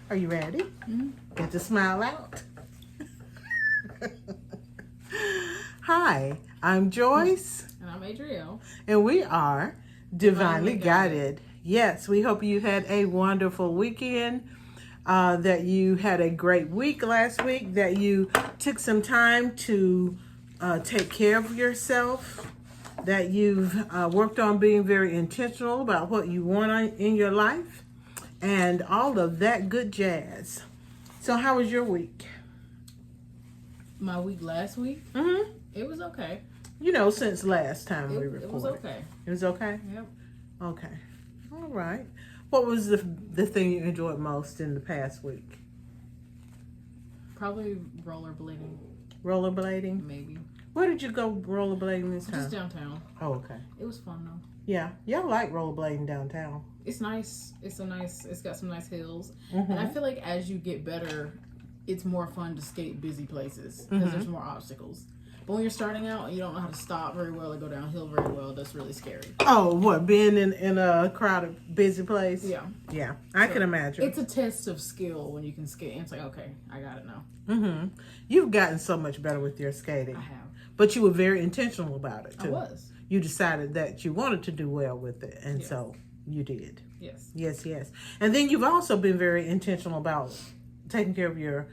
Are you ready? Mm-hmm. Get the smile out. Hi, I'm Joyce. And I'm Adrielle. And we are Divinely Divinely Guided. Yes, we hope you had a wonderful weekend, that you had a great week last week, that you took some time to take care of yourself, that you've worked on being very intentional about what you want in your life, and all of that good jazz. So how was your week? My week last week, Mm-hmm. it was okay. You know, since last time we recorded. It was okay. It was okay? Yep. Okay. All right. What was the thing you enjoyed most in the past week? Probably rollerblading, Rollerblading? maybe. Where did you go rollerblading this time? Just downtown. Oh, okay. It was fun though. Yeah. Y'all like rollerblading downtown. It's nice. It's got some nice hills. Mm-hmm. And I feel like as you get better, it's more fun to skate busy places because there's more obstacles. But when you're starting out and you don't know how to stop very well or go downhill very well, that's really scary. Oh, what? Being in a crowded, busy place? Yeah. Yeah. I can imagine. It's a test of skill when you can skate. And it's like, okay, I got it now. Mm-hmm. You've gotten so much better with your skating. I have. But you were very intentional about it, too. I was. You decided that you wanted to do well with it, and Yes. so you did. Yes. Yes. And then you've also been very intentional about taking care of your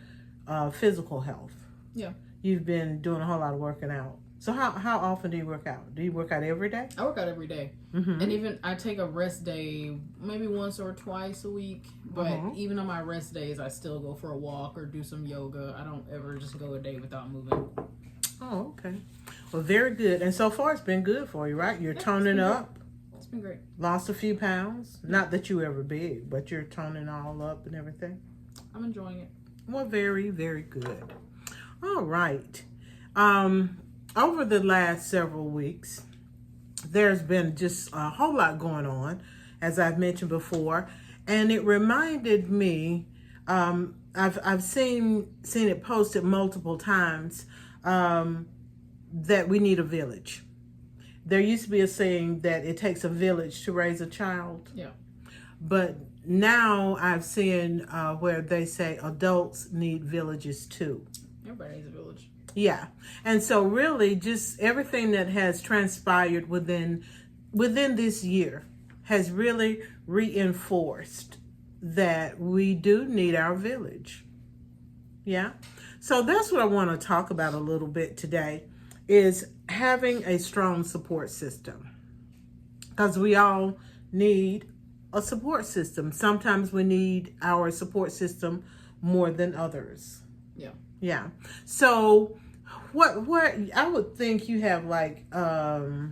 physical health. Yeah. You've been doing a whole lot of working out. So how often do you work out? Do you work out every day? I work out every day. Mm-hmm. And even I take a rest day maybe once or twice a week. But even on my rest days, I still go for a walk or do some yoga. I don't ever just go a day without moving. Oh, okay. Well, very good. And so far, it's been good for you, right? You're toning up. It's been great. Lost a few pounds. Not that you ever big, but you're toning all up and everything. I'm enjoying it. Well, very, very good. All right. Over the last several weeks, there's been just a whole lot going on, as I've mentioned before, and it reminded me. I've seen it posted multiple times, that we need a village. There used to be a saying that it takes a village to raise a child. Yeah. But now I've seen where they say adults need villages too. Everybody needs a village. Yeah. And so really just everything that has transpired within this year has really reinforced that we do need our village. Yeah. So that's what I want to talk about a little bit today, is having a strong support system. Because we all need a support system. Sometimes we need our support system more than others. Yeah. Yeah. So what I would think you have like a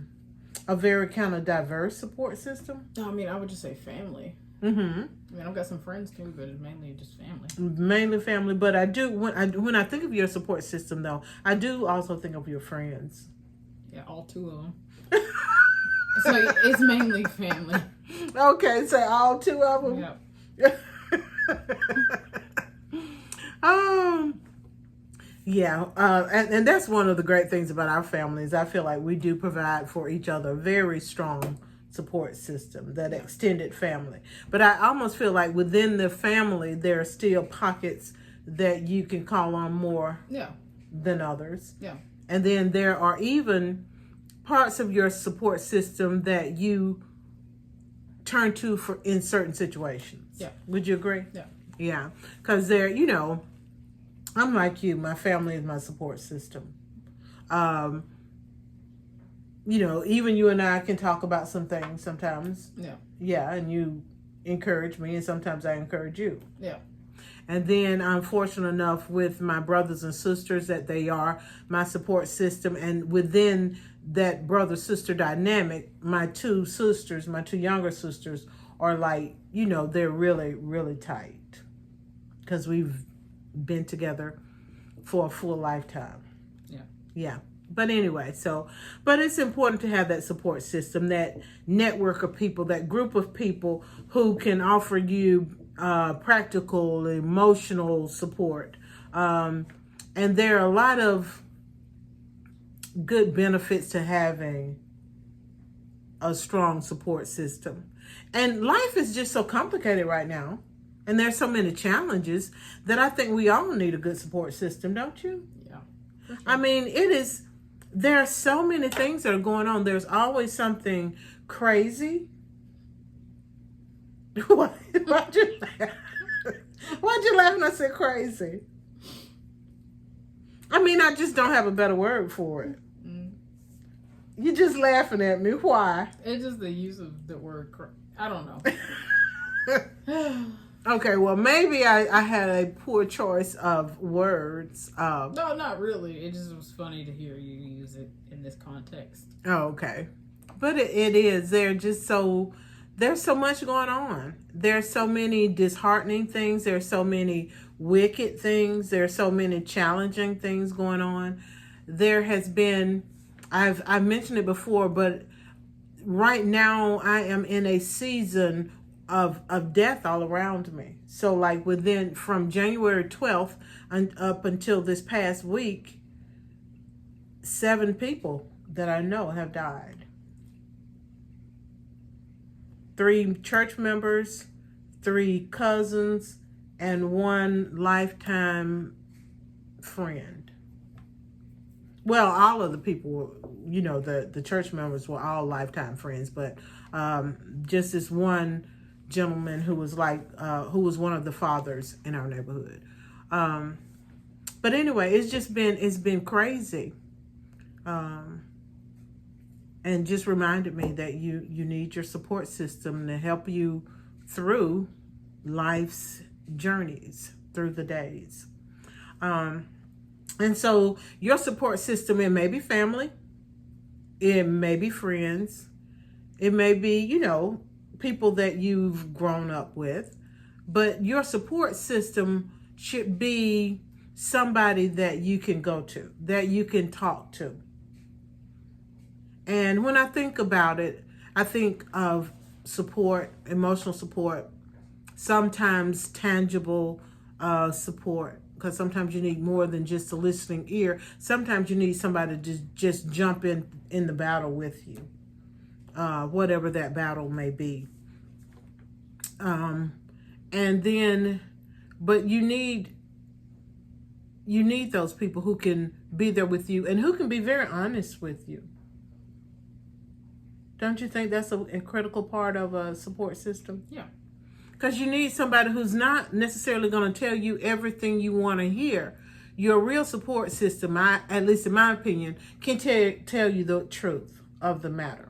very kind of diverse support system. No, I mean, I would just say family. Mm-hmm. I mean, I've got some friends too, but it's mainly just family. Mainly family, but I do when I think of your support system though, I do also think of your friends. Yeah, all two of them. So it's mainly family. Okay, so all two of them. Yep. Yeah, and that's one of the great things about our families. I feel like we do provide for each other a very strong support system, that extended family. But I almost feel like within the family, there are still pockets that you can call on more than others. Yeah. And then there are even parts of your support system that you turn to for in certain situations. Yeah. Would you agree? Yeah. Yeah. Because they're, I'm like you. My family is my support system. Even you and I can talk about some things sometimes. Yeah. Yeah, and you encourage me, and sometimes I encourage you. Yeah. And then I'm fortunate enough with my brothers and sisters that they are my support system. And within that brother-sister dynamic, my two younger sisters are like, they're really, really tight. Because we've been together for a full lifetime. Yeah. Yeah. But anyway, but it's important to have that support system, that network of people, that group of people who can offer you practical, emotional support. And there are a lot of good benefits to having a strong support system. And life is just so complicated right now. And there's so many challenges that I think we all need a good support system, don't you? Yeah. I mean, there are so many things that are going on. There's always something crazy. Why'd you laugh? Why'd you laugh when I said crazy? I mean, I just don't have a better word for it. You're just laughing at me. Why? It's just the use of the word. I don't know. Okay, well, maybe I had a poor choice of words. No, not really. It just was funny to hear you use it in this context. Oh, okay. But it is. There's so much going on. There's so many disheartening things. There's so many wicked things. There's so many challenging things going on. There has been, I've mentioned it before, but right now I am in a season of death all around me. So like from January 12th up until this past week, 7 people that I know have died. 3 church members, 3 cousins, and 1 lifetime friend. Well, all of the people were, the church members were all lifetime friends, but just this one gentleman who was one of the fathers in our neighborhood. But anyway, it's been crazy. And just reminded me that you need your support system to help you through life's journeys, through the days. And so your support system, it may be family, it may be friends, it may be, people that you've grown up with, but your support system should be somebody that you can go to, that you can talk to. And when I think about it, I think of support, emotional support, sometimes tangible support, because sometimes you need more than just a listening ear. Sometimes you need somebody to just jump in the battle with you, whatever that battle may be. And then, but you need those people who can be there with you and who can be very honest with you. Don't you think that's a critical part of a support system? Yeah. Because you need somebody who's not necessarily going to tell you everything you want to hear. Your real support system, at least in my opinion, can tell you the truth of the matter.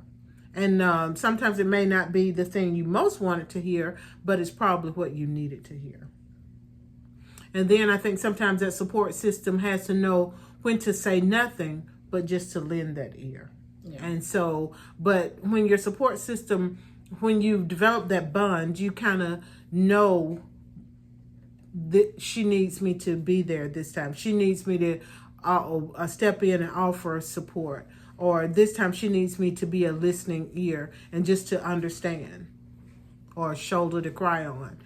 And sometimes it may not be the thing you most wanted to hear, but it's probably what you needed to hear. And then I think sometimes that support system has to know when to say nothing, but just to lend that ear. Yeah. And so, but when your support system, when you develop that bond, you kind of know that she needs me to be there this time. She needs me to step in and offer support. Or this time she needs me to be a listening ear and just to understand, or a shoulder to cry on.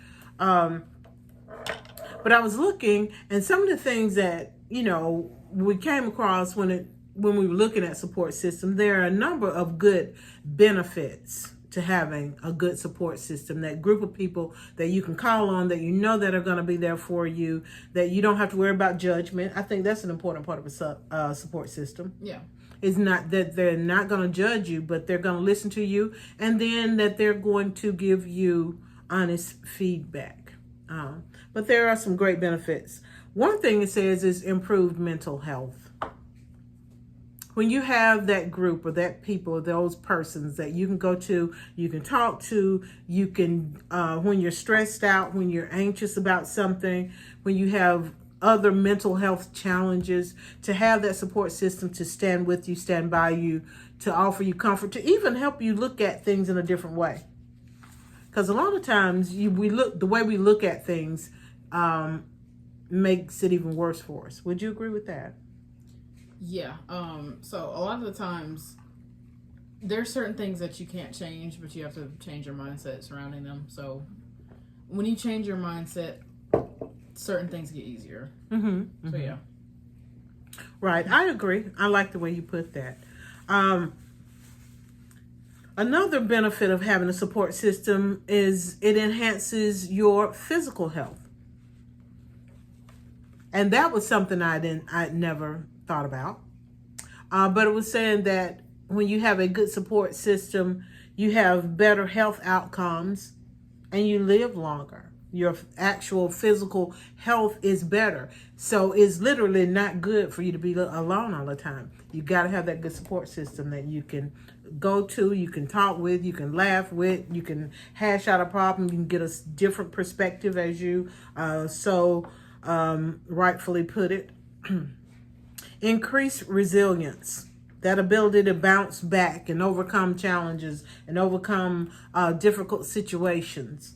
But I was looking, and some of the things that, we came across when we were looking at support system, there are a number of good benefits to having a good support system, that group of people that you can call on, that that are going to be there for you, that you don't have to worry about judgment. I think that's an important part of a support system. Yeah. It's not that they're not going to judge you, but they're going to listen to you, and then that they're going to give you honest feedback. But there are some great benefits. One thing it says is improved mental health. When you have that group or that people, those persons that you can go to, you can talk to, you can, when you're stressed out, when you're anxious about something, when you have other mental health challenges, to have that support system to stand with you, stand by you, to offer you comfort, to even help you look at things in a different way. Because a lot of times the way we look at things makes it even worse for us. Would you agree with that? Yeah. So a lot of the times there's certain things that you can't change, but you have to change your mindset surrounding them. So when you change your mindset, certain things get easier. Mm-hmm. So yeah. Right. I agree. I like the way you put that. Another benefit of having a support system is it enhances your physical health. And that was something I'd never thought about. But it was saying that when you have a good support system, you have better health outcomes and you live longer. Your actual physical health is better. So it's literally not good for you to be alone all the time. You got to have that good support system that you can go to, you can talk with, you can laugh with, you can hash out a problem, you can get a different perspective, as you rightfully put it. Increase resilience, that ability to bounce back and overcome challenges and overcome difficult situations.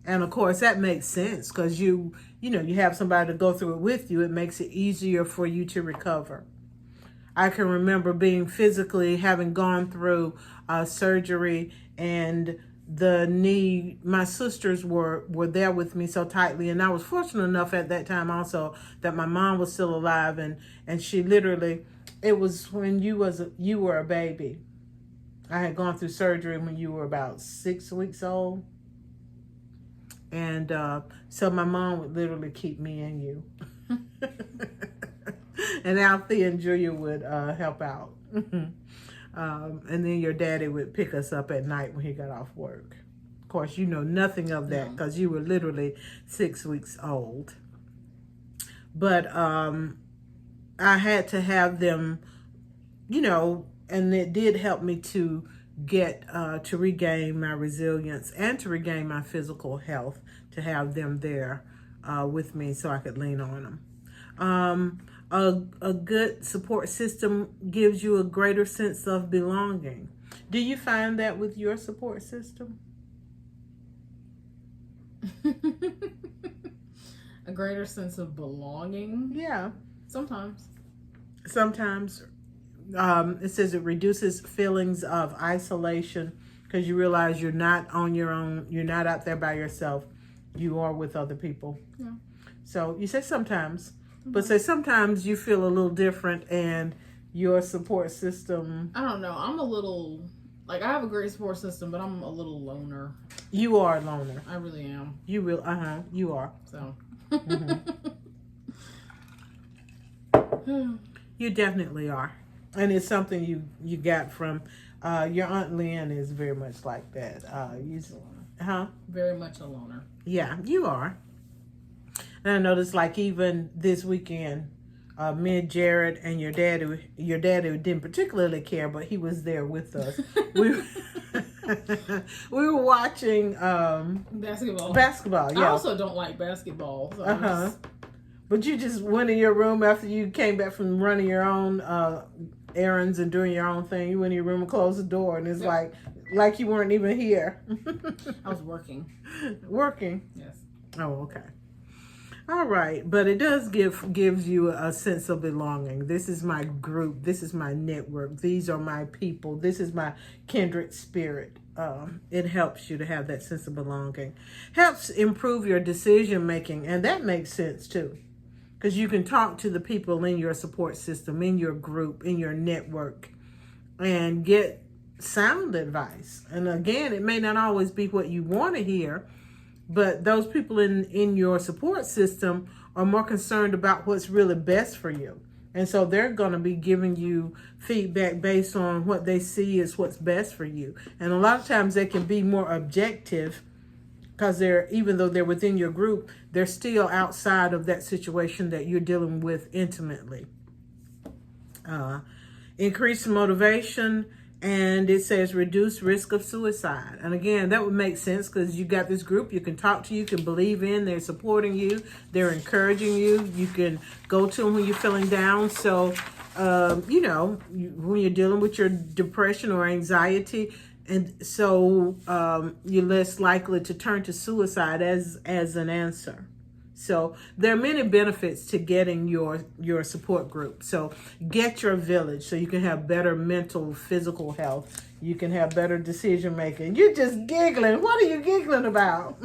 And of course that makes sense because you have somebody to go through it with you. It makes it easier for you to recover. I can remember being physically, having gone through surgery, and the knee, my sisters were there with me so tightly, and I was fortunate enough at that time also that my mom was still alive, and she literally, it was when you were a baby. I had gone through surgery when you were about 6 weeks old, and so my mom would literally keep me and you. And Althea and Julia would help out. And then your daddy would pick us up at night when he got off work. Of course, you know nothing of that because you were literally 6 weeks old. But I had to have them, and it did help me to get to regain my resilience and to regain my physical health, to have them there with me so I could lean on them. A good support system gives you a greater sense of belonging. Do you find that with your support system? A greater sense of belonging? Yeah. Sometimes. It says it reduces feelings of isolation because you realize you're not on your own. You're not out there by yourself. You are with other people. Yeah. So you say sometimes. But say sometimes you feel a little different and your support system. I don't know. I'm a little, I have a great support system, but I'm a little loner. You are a loner. I really am. You are. So. You definitely are. And it's something you got from your Aunt Lynn is very much like that. Very much a loner. Yeah, you are. And I noticed, even this weekend, me and Jared and your daddy didn't particularly care, but he was there with us. we were watching basketball. Yeah. I also don't like basketball. So But you just went in your room after you came back from running your own errands and doing your own thing. You went in your room and closed the door, and it's like you weren't even here. I was working. Working? Yes. Oh, okay. All right, but it does gives you a sense of belonging. This is my group. This is my network. These are my people. This is my kindred spirit. It helps you to have that sense of belonging. Helps improve your decision making, and that makes sense too, because you can talk to the people in your support system, in your group, in your network, and get sound advice. And again, it may not always be what you want to hear, but those people in your support system are more concerned about what's really best for you. And so they're going to be giving you feedback based on what they see is what's best for you. And a lot of times they can be more objective because even though they're within your group, they're still outside of that situation that you're dealing with intimately. Increase motivation. And it says reduce risk of suicide. And again, that would make sense because you got this group you can talk to, you can believe in, they're supporting you, they're encouraging you. You can go to them when you're feeling down. So, when you're dealing with your depression or anxiety, and so you're less likely to turn to suicide as an answer. So there are many benefits to getting your support group. So get your village so you can have better mental, physical health. You can have better decision making. You're just giggling. What are you giggling about?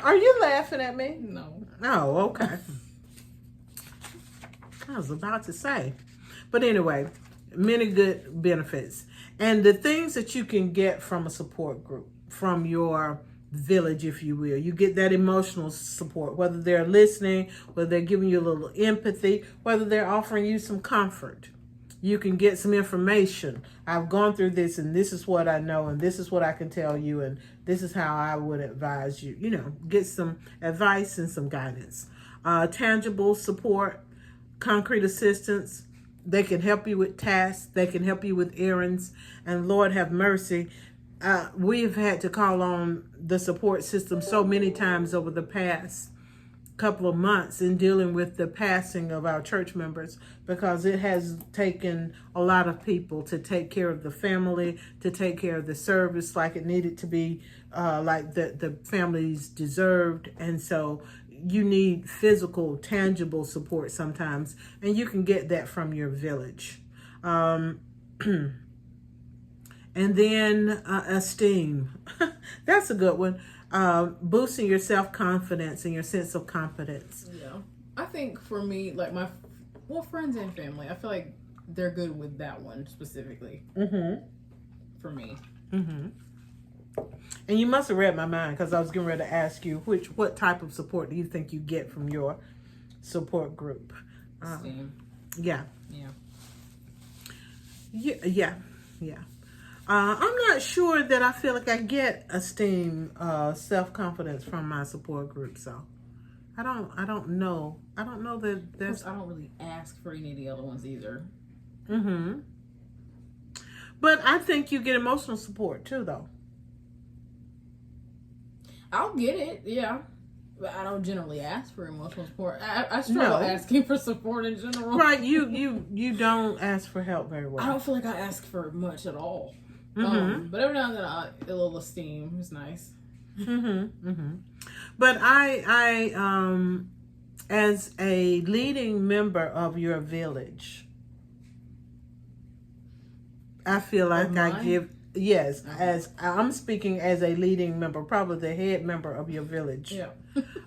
Are you laughing at me? No. Oh, okay. I was about to say. But anyway, Many good benefits. And the things that you can get from a support group, from your village, if you will. You get that emotional support, whether they're listening, whether they're giving you a little empathy, whether they're offering you some comfort. You can get some information. I've gone through this, and this is what I know, and this is what I can tell you, and this is how I would advise you. Get some advice and some guidance. Tangible support, concrete assistance. They can help you with tasks. They can help you with errands. And Lord have mercy, we've had to call on the support system so many times over the past couple of months in dealing with the passing of our church members, because it has taken a lot of people to take care of the family, to take care of the service like it needed to be, like the families deserved. And so you need physical, tangible support sometimes, and you can get that from your village. And then esteem. That's a good one. Boosting your self-confidence and your sense of competence. Yeah. I think for me, like friends and family, I feel like they're good with that one specifically. For me. And you must have read my mind, because I was getting ready to ask you what type of support do you think you get from your support group? Esteem. Yeah. Yeah. I'm not sure that I feel like I get esteem, self-confidence from my support group. So I don't know. I don't know that that's. I don't really ask for any of the other ones either. But I think you get emotional support too, though. I'll get it, yeah. But I don't generally ask for emotional support. I struggle asking for support in general. Right, you don't ask for help very well. I don't feel like I ask for much at all. But every now and then a little esteem is nice. But I as a leading member of your village, I feel like I give. Yes, as I'm speaking as a leading member, probably the head member of your village. Yeah.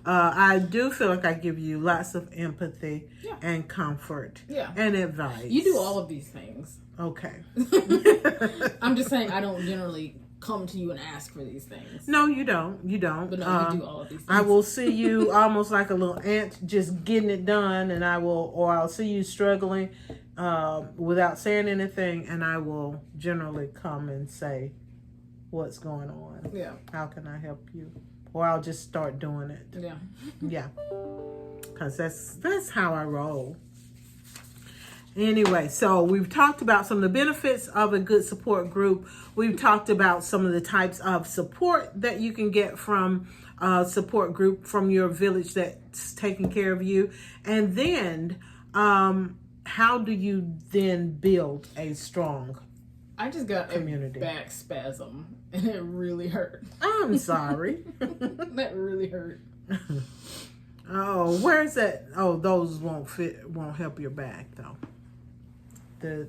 I do feel like I give you lots of empathy and comfort and advice. You do all of these things. Okay. I'm just saying I don't generally come to you and ask for these things. No, you don't. You don't. But no, you do all of these things. I will see you almost like a little ant just getting it done, and I'll see you struggling without saying anything, and I will generally come and say, what's going on? Yeah. How can I help you? Or I'll just start doing it. Yeah. Yeah. Because that's how I roll. Anyway, so we've talked about some of the benefits of a good support group. We've talked about some of the types of support that you can get from a support group from your village that's taking care of you. And then how do you then build a strong I just got community? A back spasm, and it really hurt. I'm sorry. That really hurt. Oh, where's that? Oh, those won't help your back though. The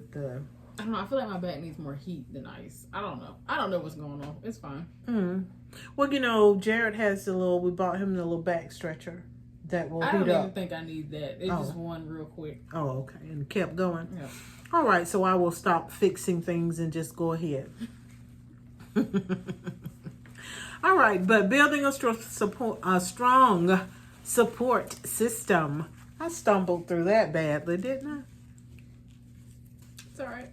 I don't know. I feel like my back needs more heat than ice. I don't know. I don't know what's going on. It's fine. Well, Jared has we bought him the little back stretcher that will heat up. I don't even think I need that. It just won real quick. Oh, okay. And kept going. Yeah. All right. So I will stop fixing things and just go ahead. All right. But building a strong support system. I stumbled through that badly, didn't I? It's all right.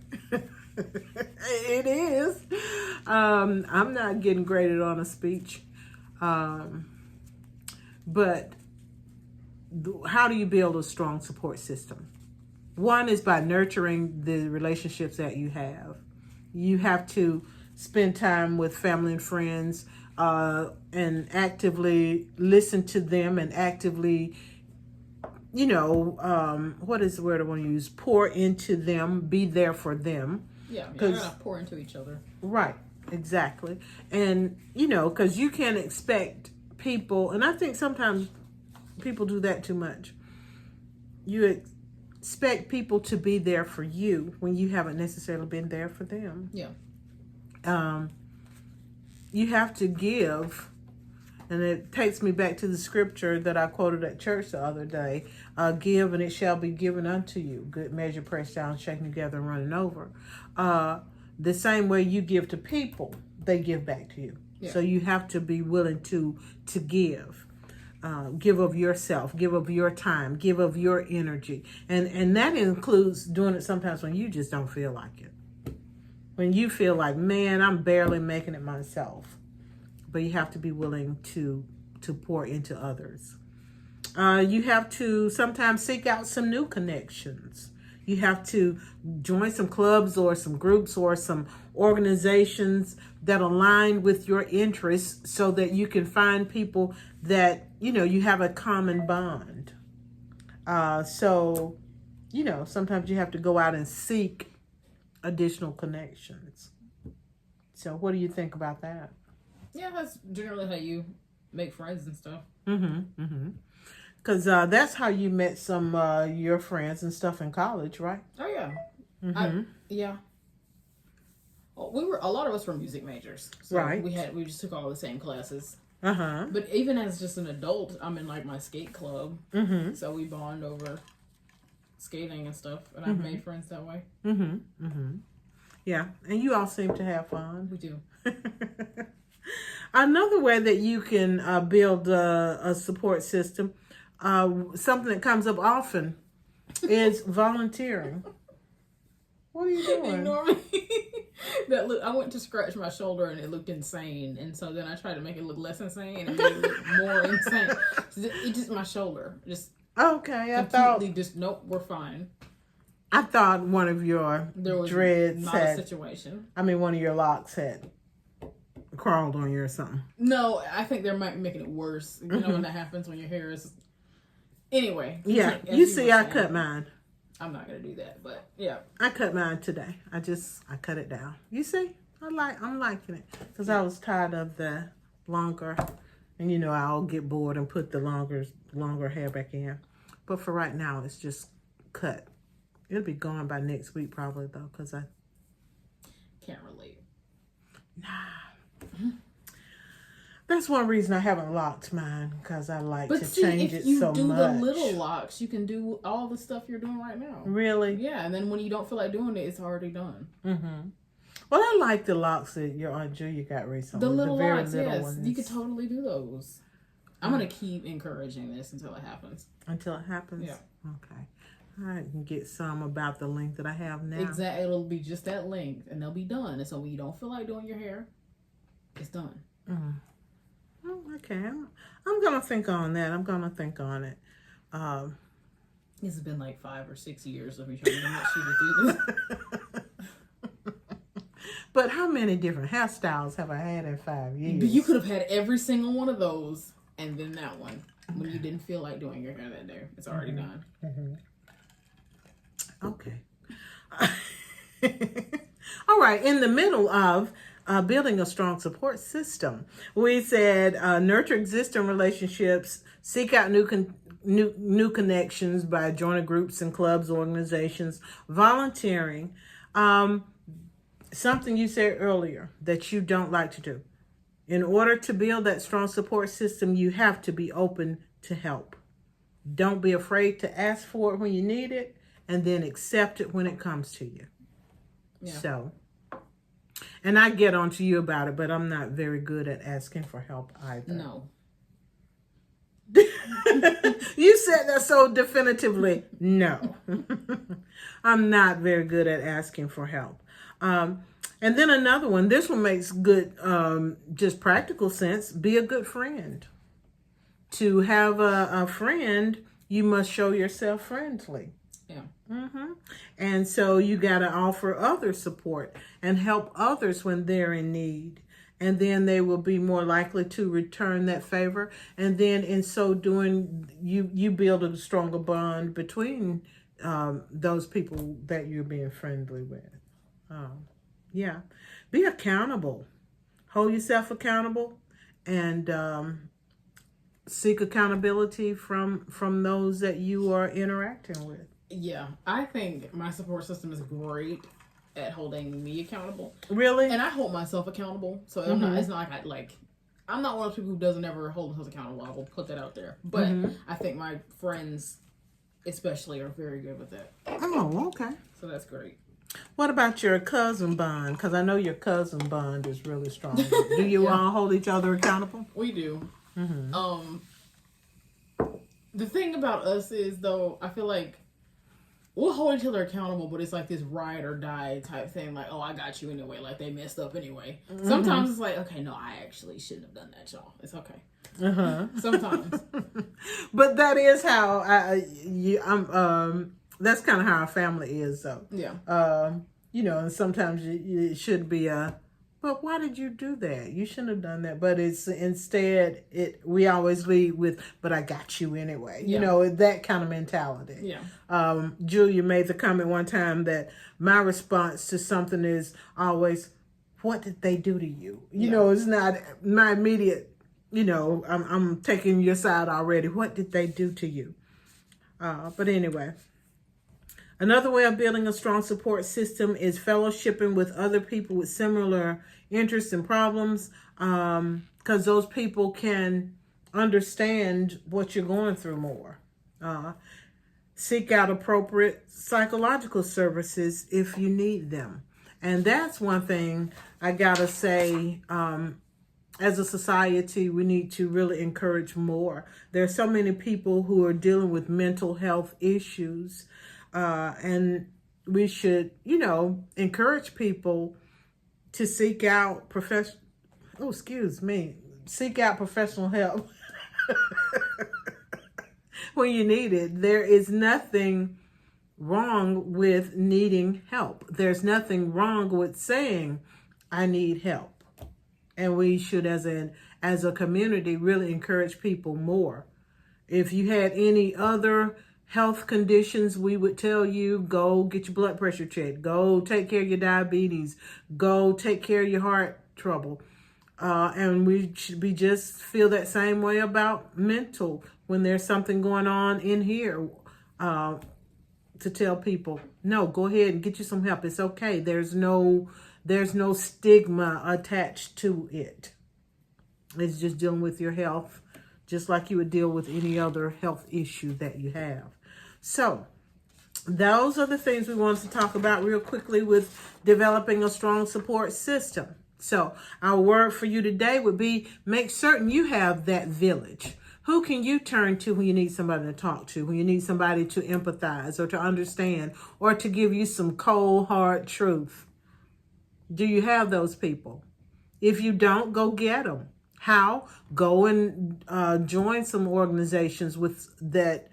It is. I'm not getting graded on a speech. But how do you build a strong support system? One is by nurturing the relationships that you have. You have to spend time with family and friends and actively listen to them and actively what is the word I want to use? Pour into them, be there for them. Yeah, you're gonna pour into each other. Right, exactly. And, because you can't expect people, and I think sometimes people do that too much. You expect people to be there for you when you haven't necessarily been there for them. Yeah. You have to give And it takes me back to the scripture that I quoted at church the other day. Give and it shall be given unto you. Good measure, pressed down, shaken together, and running over. The same way you give to people, they give back to you. Yeah. So you have to be willing to give. Give of yourself, give of your time, give of your energy. And that includes doing it sometimes when you just don't feel like it. When you feel like, man, I'm barely making it myself. But you have to be willing to pour into others. You have to sometimes seek out some new connections. You have to join some clubs or some groups or some organizations that align with your interests so that you can find people that, you have a common bond. So, sometimes you have to go out and seek additional connections. So what do you think about that? Yeah, that's generally how you make friends and stuff. Because that's how you met some your friends and stuff in college, right? Oh yeah, yeah. Well, a lot of us were music majors, so right? We just took all the same classes. Uh-huh. But even as just an adult, I'm in like my skate club, so we bond over skating and stuff, and I've made friends that way. Yeah, and you all seem to have fun. We do. Another way that you can build a support system, something that comes up often, is volunteering. What are you doing? Ignore me. I went to scratch my shoulder and it looked insane, and so then I tried to make it look less insane and made it look more insane. It just my shoulder just okay. nope, we're fine. I thought one of your dreads not a situation. One of your locks had crawled on you or something. No, I think they might be making it worse. You know when that happens when your hair is. Anyway. Yeah, you see, I cut mine. I'm not gonna do that, but yeah. I cut mine today. I cut it down. You see, I'm liking it because I was tired of the longer, and I'll get bored and put the longer hair back in. But for right now, it's just cut. It'll be gone by next week probably though, because I can't relate. Nah. That's one reason I haven't locked mine, because I like to change it so much. But see, if you do the little locks, you can do all the stuff you're doing right now. Really? Yeah, and then when you don't feel like doing it, it's already done. Well, I like the locks that your Aunt Julia got recently. The little locks, yes. Ones. You could totally do those. I'm going to keep encouraging this until it happens. Until it happens? Yeah. Okay. I can get some about the length that I have now. Exactly. It'll be just that length, and they'll be done. And so when you don't feel like doing your hair, it's done. Oh, okay. I'm going to think on that. I'm going to think on it. This has been like 5 or 6 years of me trying to get you to do this. But how many different hairstyles have I had in 5 years? But you could have had every single one of those, and then that one. When you didn't feel like doing your hair that day. It's already done. Okay. All right. In the middle of building a strong support system, we said nurture existing relationships, seek out new connections by joining groups and clubs, organizations, volunteering. Something you said earlier that you don't like to do. In order to build that strong support system, you have to be open to help. Don't be afraid to ask for it when you need it, and then accept it when it comes to you. Yeah. So, and I get on to you about it, but I'm not very good at asking for help either. No. You said that so definitively. No. I'm not very good at asking for help. And then another one, this one makes good, just practical sense. Be a good friend. To have a friend, you must show yourself friendly. Yeah. And so you got to offer others support and help others when they're in need. And then they will be more likely to return that favor. And then in so doing, you build a stronger bond between those people that you're being friendly with. Yeah. Be accountable. Hold yourself accountable, and seek accountability from those that you are interacting with. Yeah. I think my support system is great at holding me accountable. Really? And I hold myself accountable. So it's not like I'm not one of those people who doesn't ever hold themselves accountable. I will put that out there. But I think my friends, especially, are very good with that. Oh, okay. So that's great. What about your cousin bond? Because I know your cousin bond is really strong. Do you all hold each other accountable? We do. The thing about us is, though, I feel like we'll hold each other accountable, but it's like this ride or die type thing. Like, oh, I got you anyway. Like, they messed up anyway. Sometimes it's like, okay, no, I actually shouldn't have done that, y'all. It's okay. Sometimes. But that is how that's kind of how our family is, though. Yeah. You know, and sometimes it should be but why did you do that? You shouldn't have done that. But it's instead, we always lead with, but I got you anyway. Yeah. You know, that kind of mentality. Yeah. Julia made the comment one time that my response to something is always, what did they do to you? You know, it's not my immediate, you know, I'm taking your side already. What did they do to you? But anyway. Another way of building a strong support system is fellowshipping with other people with similar interests and problems, because those people can understand what you're going through more. Seek out appropriate psychological services if you need them. And that's one thing I gotta say, as a society, we need to really encourage more. There are so many people who are dealing with mental health issues. And we should, you know, encourage people to seek out seek out professional help when you need it. There is nothing wrong with needing help. There's nothing wrong with saying, I need help. And we should, as a community, really encourage people more. If you had any other health conditions, we would tell you, go get your blood pressure checked, go take care of your diabetes, go take care of your heart trouble. And we just feel that same way about mental when there's something going on in here, to tell people, no, go ahead and get you some help. It's okay. There's no stigma attached to it. It's just dealing with your health, just like you would deal with any other health issue that you have. So those are the things we wanted to talk about real quickly with developing a strong support system. So our word for you today would be, make certain you have that village. Who can you turn to when you need somebody to talk to, when you need somebody to empathize or to understand or to give you some cold, hard truth? Do you have those people? If you don't, go get them. How? Go and join some organizations with that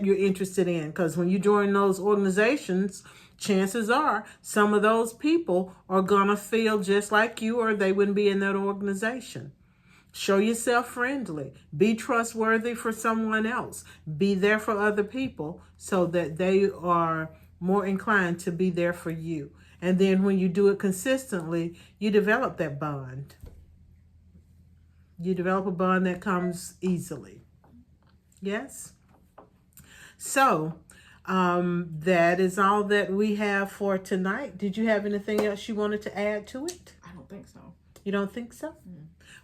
you're interested in. Because when you join those organizations, chances are some of those people are going to feel just like you, or they wouldn't be in that organization. Show yourself friendly. Be trustworthy for someone else. Be there for other people so that they are more inclined to be there for you. And then when you do it consistently, you develop that bond. You develop a bond that comes easily. Yes? So, that is all that we have for tonight. Did you have anything else you wanted to add to it? I don't think so. You don't think so?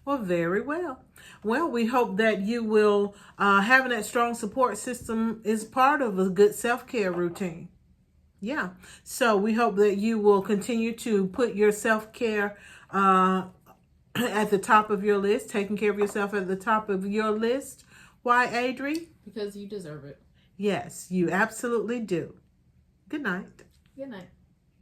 Well, very well. Well, we hope that you will, having that strong support system is part of a good self-care routine. Yeah. So we hope that you will continue to put your self-care at the top of your list, taking care of yourself at the top of your list. Why, Adri? Because you deserve it. Yes, you absolutely do. Good night. Good night.